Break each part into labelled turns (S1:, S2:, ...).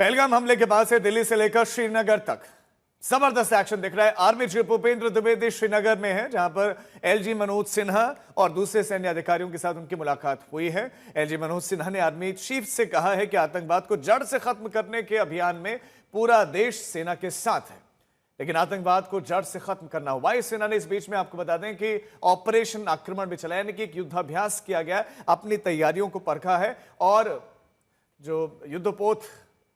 S1: पहलगाम हमले के बाद से दिल्ली से लेकर श्रीनगर तक जबरदस्त एक्शन दिख रहा है। आर्मी चीफ भूपेंद्र द्विवेदी श्रीनगर में है, जहां पर एलजी मनोज सिन्हा और दूसरे सैन्य अधिकारियों के साथ उनकी मुलाकात हुई है। एलजी मनोज सिन्हा ने आर्मी चीफ से कहा है कि आतंकवाद को जड़ से खत्म करने के अभियान में पूरा देश सेना के साथ है, लेकिन आतंकवाद को जड़ से खत्म करना हो। वायुसेना ने इस बीच में आपको बता दें कि ऑपरेशन आक्रमण भी चलाया, यानी कि एक युद्धाभ्यास किया गया, अपनी तैयारियों को परखा है और जो युद्धपोत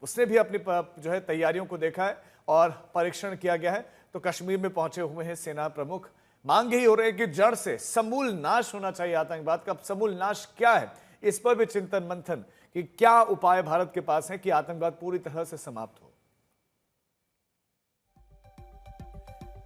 S1: उसने भी अपनी जो है तैयारियों को देखा है और परीक्षण किया गया है। तो कश्मीर में पहुंचे हुए हैं सेना प्रमुख। मांग यही हो रही है कि जड़ से समूल नाश होना चाहिए आतंकवाद का। समूल नाश क्या है, इस पर भी चिंतन मंथन कि क्या उपाय भारत के पास है कि आतंकवाद पूरी तरह से समाप्त हो।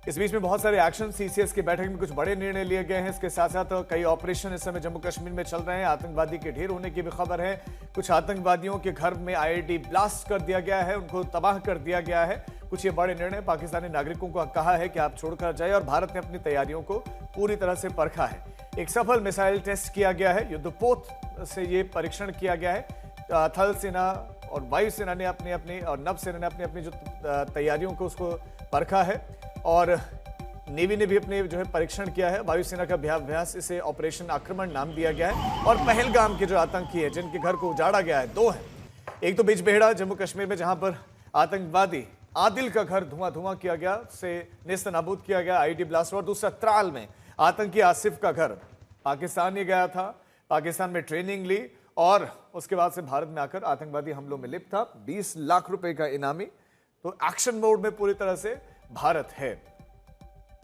S1: इस बीच में बहुत सारे एक्शन, सीसीएस की बैठक में कुछ बड़े निर्णय लिए गए हैं। इसके साथ साथ कई ऑपरेशन इस समय जम्मू कश्मीर में चल रहे हैं। आतंकवादी के ढेर होने की भी खबर है। कुछ आतंकवादियों के घर में आईईडी ब्लास्ट कर दिया गया है, उनको तबाह कर दिया गया है। कुछ ये बड़े निर्णय पाकिस्तानी नागरिकों को कहा है कि आप छोड़कर जाए, और भारत ने अपनी तैयारियों को पूरी तरह से परखा है। एक सफल मिसाइल टेस्ट किया गया है, युद्धपोत से ये परीक्षण किया गया है। थल सेना और वायुसेना ने अपनी अपनी और नभसेना ने अपनी अपनी जो तैयारियों को उसको परखा है, और नेवी ने भी अपने जो है परीक्षण किया है। वायुसेना का अभ्यास, इसे ऑपरेशन आक्रमण नाम दिया गया है। और पहलगाम के जो आतंकी है जिनके घर को उजाड़ा गया है, दो हैं। एक तो बिजबेहड़ा जम्मू कश्मीर में, जहां पर आतंकवादी आदिल का घर धुआं धुआं किया गया, से नेस्त नाबूद किया गया आईडी ब्लास्ट। और दूसरा त्राल में आतंकी आसिफ का घर, पाकिस्तान ही गया था, पाकिस्तान में ट्रेनिंग ली और उसके बाद से भारत में आकर आतंकवादी हमलों में लिप्त था। 20 लाख रुपए का इनामी। तो एक्शन मोड में पूरी तरह से भारत है।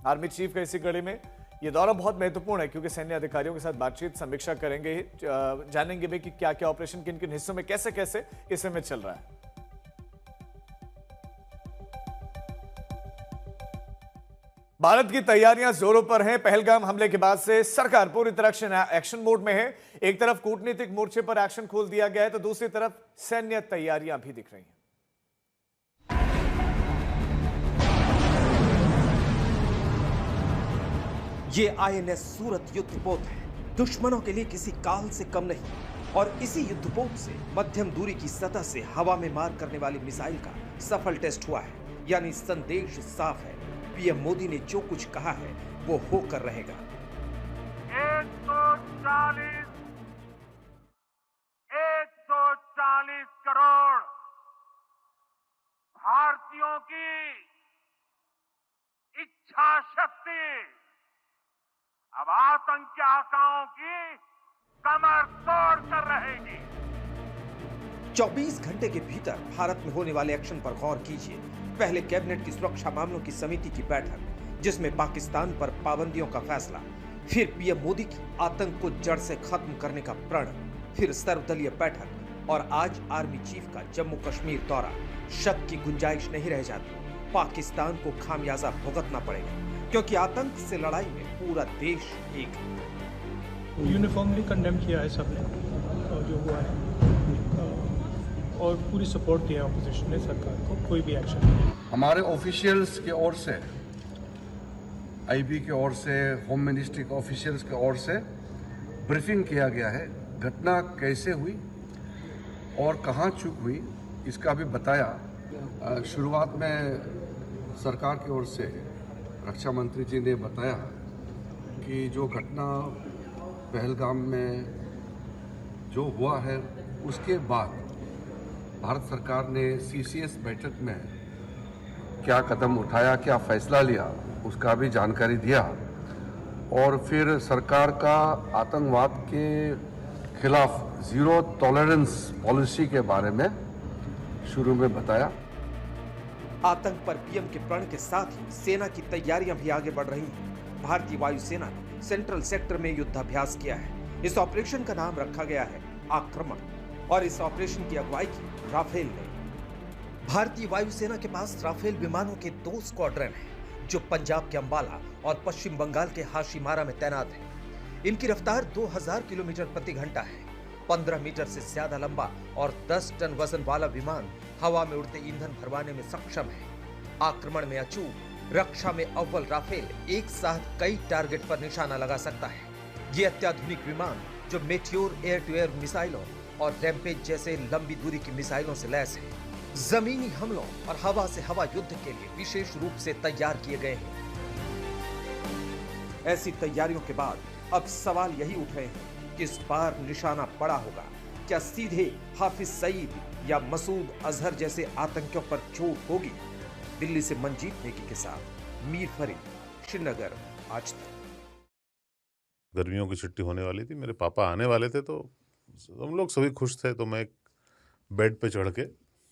S1: आर्मी चीफ का इसी कड़ी में यह दौरा बहुत महत्वपूर्ण है, क्योंकि सैन्य अधिकारियों के साथ बातचीत, समीक्षा करेंगे, जानेंगे भी कि क्या क्या ऑपरेशन किन किन हिस्सों में कैसे कैसे इस समय चल रहा है। भारत की तैयारियां जोरों पर हैं। पहलगाम हमले के बाद से सरकार पूरी तरह एक्शन मोड में है। एक तरफ कूटनीतिक मोर्चे पर एक्शन खोल दिया गया है, तो दूसरी तरफ सैन्य तैयारियां भी दिख रही हैं।
S2: ये आईएनएस सूरत युद्धपोत है, दुश्मनों के लिए किसी काल से कम नहीं। और इसी युद्धपोत से मध्यम दूरी की सतह से हवा में मार करने वाली मिसाइल का सफल टेस्ट हुआ है। यानी संदेश साफ है, पीएम मोदी ने जो कुछ कहा है वो होकर रहेगा।
S3: 140 करोड़ भारतीयों की इच्छा शक्ति अब आतंकी आकाओं की कमर तोड़ कर रहेगी।
S2: 24 घंटे के भीतर भारत में होने वाले एक्शन पर गौर कीजिए। पहले कैबिनेट की सुरक्षा मामलों की समिति की बैठक, जिसमें पाकिस्तान पर पाबंदियों का फैसला, फिर पीएम मोदी की आतंक को जड़ से खत्म करने का प्रण, फिर सर्वदलीय बैठक और आज आर्मी चीफ का जम्मू कश्मीर दौरा। शक की गुंजाइश नहीं रह जाती, पाकिस्तान को खामियाजा भुगतना पड़ेगा, क्योंकि आतंक से लड़ाई में पूरा देश एक है।
S4: यूनिफॉर्मली कंडेम किया है सबने जो हुआ है, और पूरी सपोर्ट दिया है ऑपोजिशन ने सरकार को, कोई भी एक्शन नहीं।
S5: हमारे ऑफिशियल्स के ओर से, आईबी के ओर से, होम मिनिस्ट्री के ऑफिशियल्स के ओर से ब्रीफिंग किया गया है। घटना कैसे हुई और कहां चूक हुई इसका भी बताया। शुरुआत में सरकार की ओर से रक्षा मंत्री जी ने बताया कि जो घटना पहलगाम में जो हुआ है, उसके बाद भारत सरकार ने सीसीएस बैठक में क्या कदम उठाया, क्या फैसला लिया, उसका भी जानकारी दिया। और फिर सरकार का आतंकवाद के खिलाफ जीरो टॉलरेंस पॉलिसी के बारे में शुरू में बताया।
S2: आतंक पर पीएम के प्रण के साथ ही सेना की तैयारियां भी आगे बढ़ रही हैं। भारतीय वायुसेना ने सेंट्रल सेक्टर में युद्धाभ्यास किया है। इस ऑपरेशन का नाम रखा गया है आक्रमण, और इस ऑपरेशन की अगुवाई की राफेल ने। भारतीय वायुसेना के पास राफेल विमानों के 2 स्क्वाड्रन हैं, जो पंजाब के अंबाला और पश्चिम बंगाल के हाशीमारा में तैनात हैं। इनकी रफ्तार 2000 किलोमीटर प्रति घंटा है। 15 मीटर से ज्यादा लंबा और 10 टन वजन वाला विमान हवा में उड़ते ईंधन भरवाने में सक्षम है। आक्रमण में अचूक, रक्षा में अव्वल राफेल एक साथ कई टारगेट पर निशाना लगा सकता है। ये अत्याधुनिक विमान, जो मेटियोर एयर टू एयर मिसाइलों और रैम्पेज जैसे लंबी दूरी की मिसाइलों से लैस है, जमीनी हमलों और हवा से हवा युद्ध के लिए विशेष रूप से तैयार किए गए हैं। ऐसी तैयारियों के बाद अब सवाल यही उठ रहे हैं कि इस बार निशाना पड़ा होगा। क्या सीधे हाफिज सईद या मसूद अजहर जैसे आतंकियों पर चोट होगी? दिल्ली से मंजीत नेगी के साथ मीर फरीद, श्रीनगर, आज तक।
S6: गर्मियों की छुट्टी होने वाली थी, मेरे पापा आने वाले थे, तो हम लोग सभी खुश थे। तो मैं एक बेड पे चढ़ के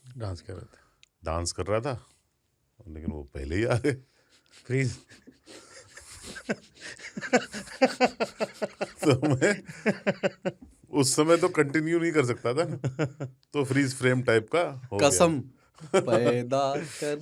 S6: डांस कर रहा था, लेकिन वो पहले ही आ गए।
S7: फ्रीज।
S6: तो मैं उस समय तो कंटिन्यू नहीं कर सकता था ना, तो फ्रीज फ्रेम टाइप का हो गया।
S7: कसम पैदा कर